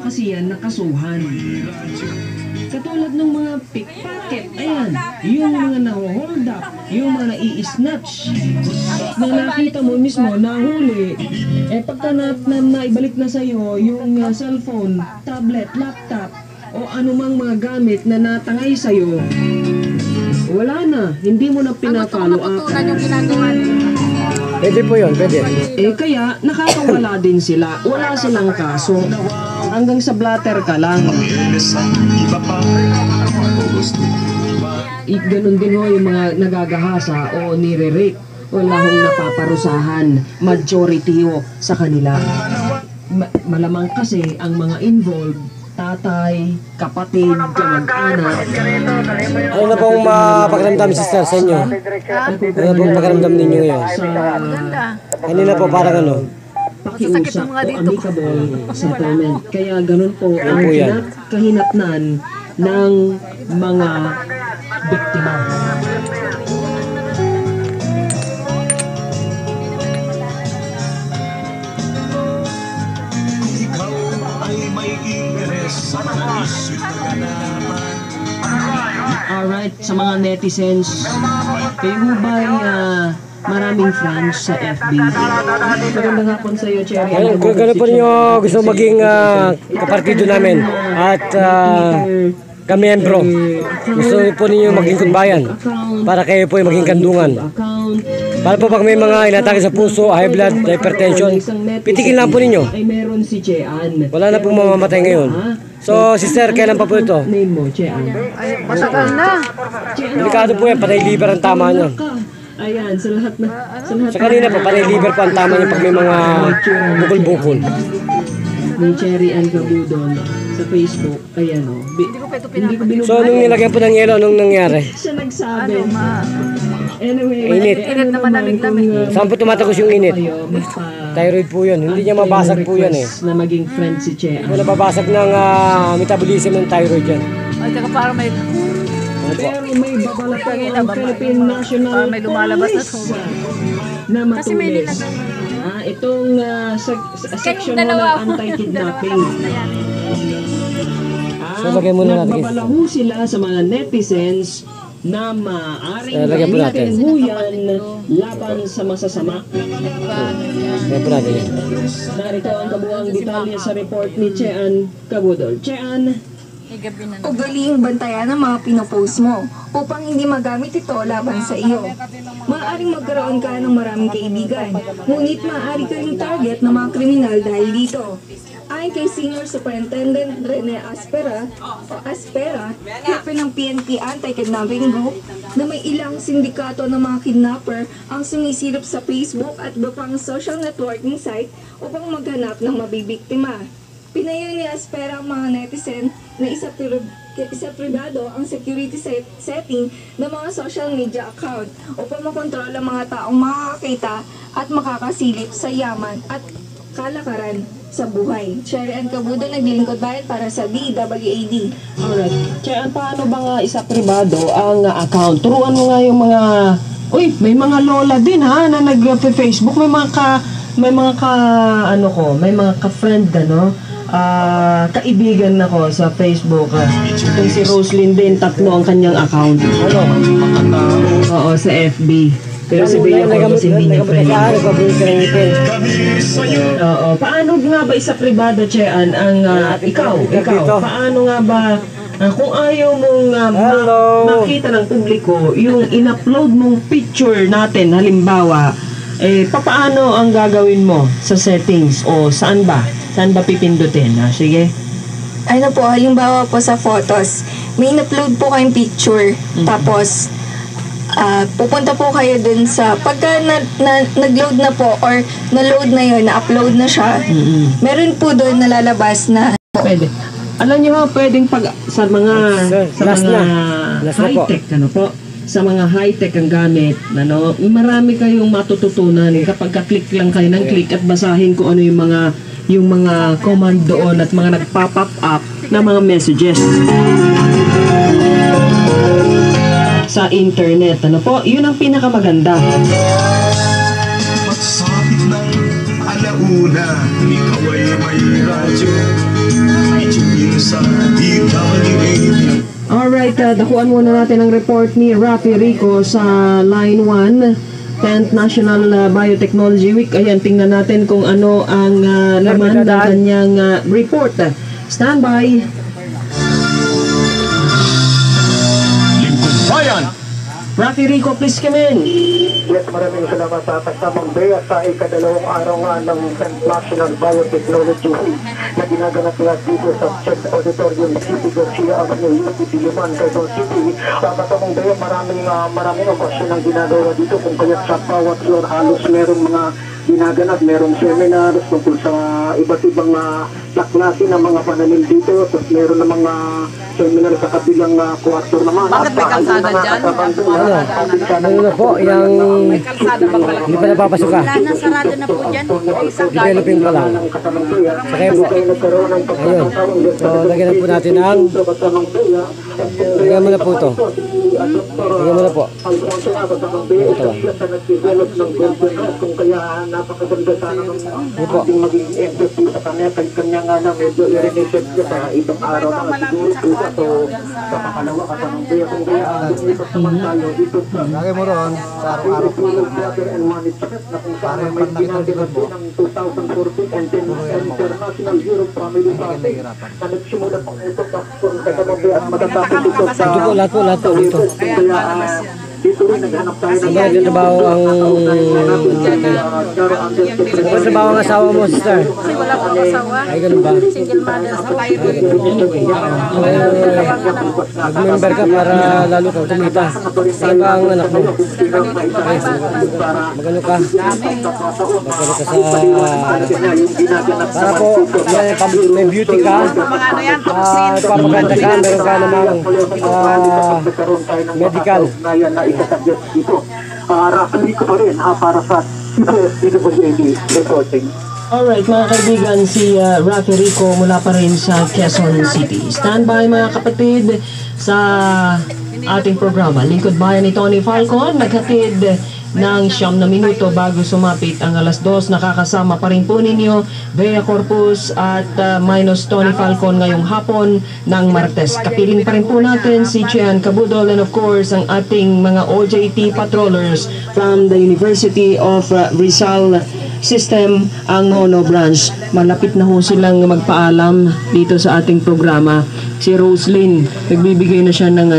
kasi yan nakasuhan. Katulad ng mga pickpocket, ayan, yung mga naho-hold up, yung mga nai-snatch, na nakita mo mismo, nahuli, pagka naibalik na sa'yo, yung cellphone, tablet, laptop, o anumang mga gamit na natangay sa'yo, wala na, hindi mo na pinapalo up. Pwede po yun, pwede. Kaya nakakawala din sila, wala silang kaso. Hanggang sa blatter ka lang. Ganun din ho yung mga nagagahasa o nire-rape. Wala hong napaparusahan. Majority ho sa kanila. Malamang kasi ang mga involved, tatay, kapatid, kamag-anak. Ano na pong pakiramdam, sister, sa inyo? Ano na pong pakiramdam ninyo ngayon? Kanina po parang ano? Pakiusap o amicable settlement. Kaya ganun po ang kahinatnan ng mga biktima. Alright, sa mga netizens, kayo ba'y maraming fans sa FB? Magandang hapon sa iyo, Cherry. Kung gano'n po ninyo gusto maging kapartido namin at kamiyembro, gusto po ninyo maging kunbayan para kayo po ay maging kandungan. Para po pag may mga inatake sa puso, high blood, hypertension, pitikin lang po ninyo. Wala na pong mamamatay ngayon. So, sister, kailan pa po ito? Matagal na. Delikado po yan, patay liver ang tama niya. Ayan, sa lahat na... Sa kanina po, patay liver po ang tama niya pag may mga bukol-bukol. Ni Cherry Ann Cabudon sa Facebook, ayan o. Hindi ko binubay. So, nung nilagyan po ng yelo, anong nangyari? Siya nagsabi. Anyway, init naman lamig-lamig. Saan po tumatagos yung init? Thyroid po yun. Hindi niya mabasag po yan eh. Na maging friend si Che. Wala babasag ng metabolism ng thyroid yan. Ay, tsaka parang may... Pero may babalak pa ang Philippine National may lumalabas na Police na matulis. Itong section mo ng anti-kidnapping. Nagbabalaho sila sa mga netizens na maaaring gamitin huyan laban sa masasama. Narito ang kabuuang detalye sa report ni Chean Cabudol. Chean, ugaling bantayan ang mga pinopost mo upang hindi magamit ito laban sa iyo. Maaaring magkaroon ka ng maraming kaibigan, ngunit maaari ka ring target ng mga kriminal dahil dito. Ayon kay Senior Superintendent Rene Aspera, hepe ng PNP Anti-Kidnapping Group, na may ilang sindikato ng mga kidnapper ang sumisilip sa Facebook at iba pang social networking site upang maghanap ng mabibiktima. Pinayo ni Aspera ang mga netizen na isa pribado ang security setting ng mga social media account upang makontrol ang mga taong makakakita at makakasilip sa yaman at kalakaran sa buhay. Cherry Ann Cabudon, naglilingkod bayan para sa DWAD. Alright. Cherry, paano ba nga isa pribado ang account? Turuan mo nga yung mga... Uy, may mga lola din ha na nag-Facebook. May mga ka-friend kaibigan ako sa Facebook. Itong si Roslyn din, 3 ang kanyang account. Oo, sa FB. Pero si Bea ko kasi hindi niya friend. Oo, paano nga ba isa pribado, Chean, ang ikaw, paano nga ba kung ayaw mong makita ng publiko yung in-upload mong picture natin, halimbawa, paano ang gagawin mo sa settings o saan ba? Saan ba pipindutin? Sige. Ano po, halimbawa po sa photos, may in-upload po kayong picture, tapos pupunta po kayo dun sa, pagka nag-load na po or na-load na yun, na-upload na siya, meron po doon nalalabas na pwede. Alam niyo ha, pwedeng sa mga high-tech, sa mga high-tech ang gamit, marami kayong matututunan kapag ka-click lang kayo ng click at basahin kung ano yung mga command doon at mga nag-pop up na mga messages sa internet. Yun ang pinakamaganda. Pagsapit ng alauna, ikaw ay may radyo. Alright, dakuan muna natin ang report ni Rafi Rico sa Line 1, 10th National Biotechnology Week. Ayan, tingnan natin kung ano ang laman ng kanyang report. Stand by. Lingkod Bayan. Rafi Rico, please come in. Yes, maraming salamat sa kasamang Bea sa ikadalawang araw nga ng 10th National Biotechnology Week na ginaganap nga dito sa Czech Auditorium City, Garcia Avenue, City, Liman, Quezon City. Sa kasamang Bea, maraming okasyon ang ginagawa dito kung kaya sa bawat floor halos merong mga ginaganap, merong seminars tungkol sa iba't ibang klase ng mga pananim dito, tapos meron ng mga seminar sa kabilang kwarto naman. Bakit may kalsada dyan? Ano na po, yung May kalsada pa pala. hindi pa napapasok ka. Wala na, sarado na po dyan. Ay, isang Developing pa lang. Sakay po. Ayun. So, lagyan na po natin ang... Lagyan mo na po ito. Lagyan mo na po. Ito lang. Kung kaya napakaganda sana ng ating maging MVP sa kanya, kanya nga na medyo i-renisip niya sa ibang araw na siguro po ito sa pakalawa kasamang Bea. Kung kaya lumipas naman tayo dito sa Lagay mo ron sa araw-araw po. Water and Management na kung saan may ginagawa din ng 2014 and then International Europe Family Party na nagsimula pang ito sa kasamang Bea at matatapos ito sa Ito po, lahat po dito. kaya dito rin naghanap tayo ng Ano trabaho ang... Ano trabaho ang asawa mo, sister? Kasi wala po akong asawa. Ay, ganun ba? Single mother sa tayo. Mag-member ka para lalo kang kumita. Saan ba ang anak mo? Magano ka? Magano ka sa... Para po, may beauty ka. Mga ano yan, toxin. Papaganda ka, meron ka namang medical. Ngayon na ikasuggest dito. Rafi ko pa rin para sa CBS reporting. Alright mga kaibigan, si Rafi Rico mula pa rin sa Quezon City. Stand by mga kapatid sa ating programa. Lingkod Bayan ni Tony Falcon, naghatid ng 9 na minuto bago sumapit ang alas 2. Nakakasama pa rin po ninyo Bea Corpus at minus Tony Falcon ngayong hapon ng Martes. Kapiling pa rin po natin si Chian Cabudol and of course ang ating mga OJT patrollers from the University of Rizal System, ang Hono Branch. Malapit na ho silang magpaalam dito sa ating programa. Si Roslyn, nagbibigay na siya ng